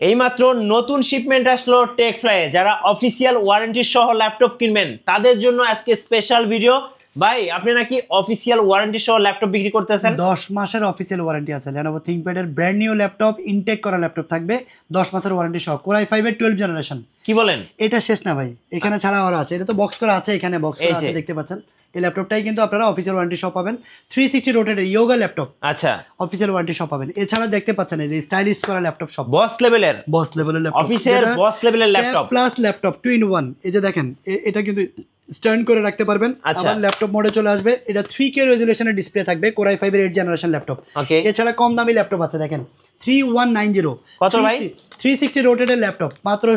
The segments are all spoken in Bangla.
এইমাত্র নতুন শিপমেন্ট আসলো টেকফ্লাই, যারা অফিসিয়াল ওয়ারেন্টি সহ ল্যাপটপ কিনবেন তাদের জন্য আজকে স্পেশাল ভিডিও। ভাই আপনি নাকি অফিসিয়াল ওয়ারেন্টি সহ ল্যাপটপ বিক্রি করতেছেন? 10 মাসের অফিসিয়াল ওয়ারেন্টি আছে। Lenovo ThinkPad এর ব্র্যান্ড নিউ ল্যাপটপ, ইনটেক করা ল্যাপটপ থাকবে 10 মাসের ওয়ারেন্টি সহ। Core i5 এর 12 জেনারেশন। কি বলেন? এটা শেষ না ভাই, এখানে ছাড়া আর আছে। এটা তো বক্স করা আছে, এখানে বক্স করা আছে দেখতে পাচ্ছেন। এই ল্যাপটপটাই কিন্তু আপনারা অফিসিয়াল ওয়ারেন্টি সহ পাবেন। 360 রোটেটেড ইয়োগা ল্যাপটপ, আচ্ছা, অফিসিয়াল ওয়ারেন্টি সহ পাবেন। এছাড়া দেখতে পাচ্ছেন এই যে স্টাইলিশ করা ল্যাপটপ সব বস লেভেলের ল্যাপটপ, অফিসের বস লেভেলের ল্যাপটপ প্লাস ল্যাপটপ 2 in 1। এই যে দেখেন, এটা কিন্তু স্ট্যান্ড করে রাখতে পারবেন। আবার ল্যাপটপ মোডে চলে আসবে। এটা 3K রেজোলিউশনের ডিসপ্লে থাকবে। Core i5 এর 8 জেনারেশন ল্যাপটপ। এছাড়া কম দামি ল্যাপটপ আছে, দেখেন 3190 কত ভাই? 360 রোটেটেড ল্যাপটপ মাত্র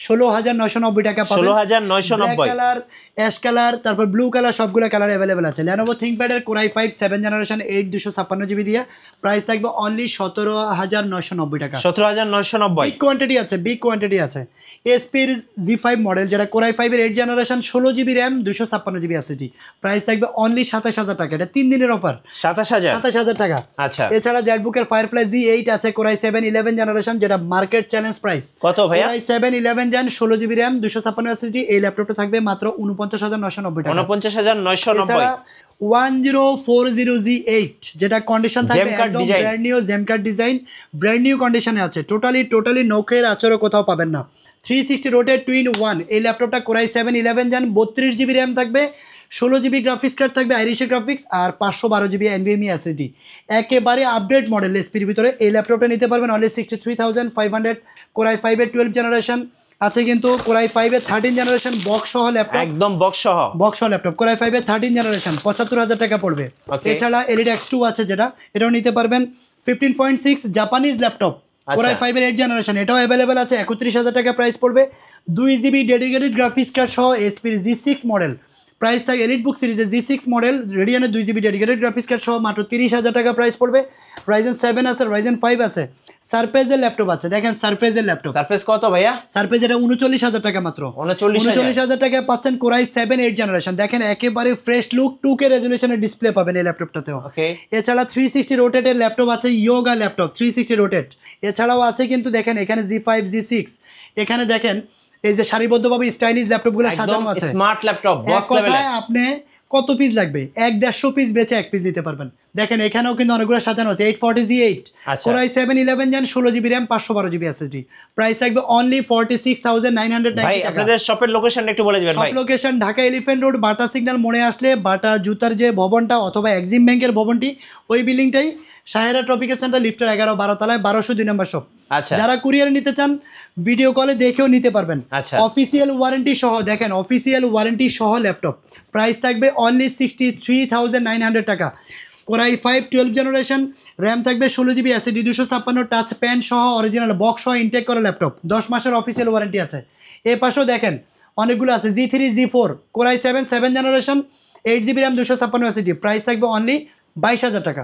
16,990 টাকা পাবেন। 16,990 কালার, অ্যাশ কালার, তারপর ব্লু কালার, সবগুলো কালার अवेलेबल আছে। Lenovo ThinkPad এর Core i5 7 জেনারেশন 8 256 জিবি দিয়ে প্রাইস থাকবে অনলি 17,990 টাকা। 17,990। বিগ কোয়ান্টিটি আছে। SP এর Z5 মডেল, যেটা Core i5 এর 8 generation 16 GB RAM 256 GB SSD, price থাকবে অনলি 27,000 টাকা। এটা 3 দিনের অফার, 27,000 টাকা। আচ্ছা, এছাড়া ZBook এর Firefly Z8 আছে Core i7 11 জেনারেশন, যেটা মার্কেট চ্যালেঞ্জ প্রাইস। কত ভাইয়া? Core i7 11 gen 16 GB RAM 256 SSD, এই ল্যাপটপটা থাকবে মাত্র 49,990 টাকা। 49,990। 1040Z8, যেটা কন্ডিশন থাকবে একদম ব্র্যান্ড নিউ, জেমকার্ড ডিজাইন, ব্র্যান্ড নিউ কন্ডিশনে আছে। টোটালি নোকের আচরও কোথাও পাবেন না। 360 রোটেট 2 in 1। এই ল্যাপটপটা Core i7 11 gen 32 GB RAM থাকবে, 16 জিবি গ্রাফিক্স কার্ড থাকবে আইরিশের গ্রাফিক্স, আর 512 জিবি NVMe SSD। একেবারে আপডেট মডেল এসপির ভিতরে এই ল্যাপটপটা নিতে পারবেন অনলি 63,500। Core i5 এর 12 জেনারেশন আছে, কিন্তু Core i5 এর 13 জেনারেশন বক্স সহ ল্যাপটপ, একদম বক্স সহ ল্যাপটপ। Core i5 এর 13 জেনারেশন 75,000 টাকা পড়বে। এছাড়া Elite X2 আছে, যেটা এটাও নিতে পারবেন। 15.6 জাপানিজ ল্যাপটপ Core i5 এর 8 জেনারেশন, এটাও अवेलेबल আছে, 31,000 টাকা প্রাইস পড়বে। 2 জিবি ডেডিকেটেড গ্রাফিক্স কার্ড সহ SP G6 মডেল, প্রাইস থাকে এলিট বুক সিরিজের G6 মডেল রেডিয়ানের 2 জিবি ডেডিকেটেড গ্রাফিক্স কার্ড সহ মাত্র 30,000 টাকা প্রাইস পড়বে। Ryzen 7 আছে, Ryzen 5 আছে। সারফেসের ল্যাপটপ আছে, দেখেন সারফেসের ল্যাপটপ। সারফেস কত ভাইয়া? সারফেস এটা 39,000 টাকা মাত্র। 39,000 টাকা পাচ্ছেন Core i7 8 জেনারেশন। দেখেন একেবারে ফ্রেশ লুক, 2K রেজোলিউশনের ডিসপ্লে পাবেন এই ল্যাপটপটাতেও। এছাড়া 360 রোটেটের ল্যাপটপ আছে, ইয়োগা ল্যাপটপ 360 রোটেট। এছাড়াও আছে কিন্তু দেখেন এখানে G5 G6, এখানে দেখেন এই যে সারিবদ্ধভাবে স্টাইলিশ ল্যাপটপগুলো সাজানো আছে। স্মার্ট ল্যাপটপ বক্স লেভেলে। আপনি কত পিস লাগবে? 1-150 পিস বেচে 1 পিস দিতে পারবেন। দেখেন এখানেও কিন্তু অনেকগুলো সাজানো আছে। 840Z8 Core i7 11 gen 16 GB RAM 512 GB SSD, price থাকবে অনলি 46,990 টাকা। ভাই আপনাদের শপের লোকেশনটা একটু বলে দিবেন ভাই। Shop location Dhaka elephant road, বাটা সিগন্যাল মোড়ে আসলে বাটা জুতার যে ভবনটা অথবা এক্সিম ব্যাংকের ভবনটি, ওই বিল্ডিংটাই সাহেরা ট্রপিক্যাল সেন্টার লিফটের 11-12 তলায় 1202 নম্বর শপ। আচ্ছা, যারা কুরিয়ারে নিতে চান ভিডিও কলে দেখেও নিতে পারবেন। অফিসিয়াল ওয়ারেন্টি সহ, দেখেন অফিসিয়াল ওয়ারেন্টি সহ ল্যাপটপ, প্রাইস থাকবে অনলি 63,900 টাকা। Core i5 12 জেনারেশন, র্যাম থাকবে 16 জিবি SSD 256, টাচ প্যান সহ অরিজিনাল বক্স সহ ইনটেক করা ল্যাপটপ, 10 মাসের অফিসিয়াল ওয়ারেন্টি আছে। এই পাশেও দেখেন অনেকগুলো আছে, G3 G4 Core i7 7 generation 8 GB RAM 256 SSD, price থাকবে অনলি 22,000 টাকা।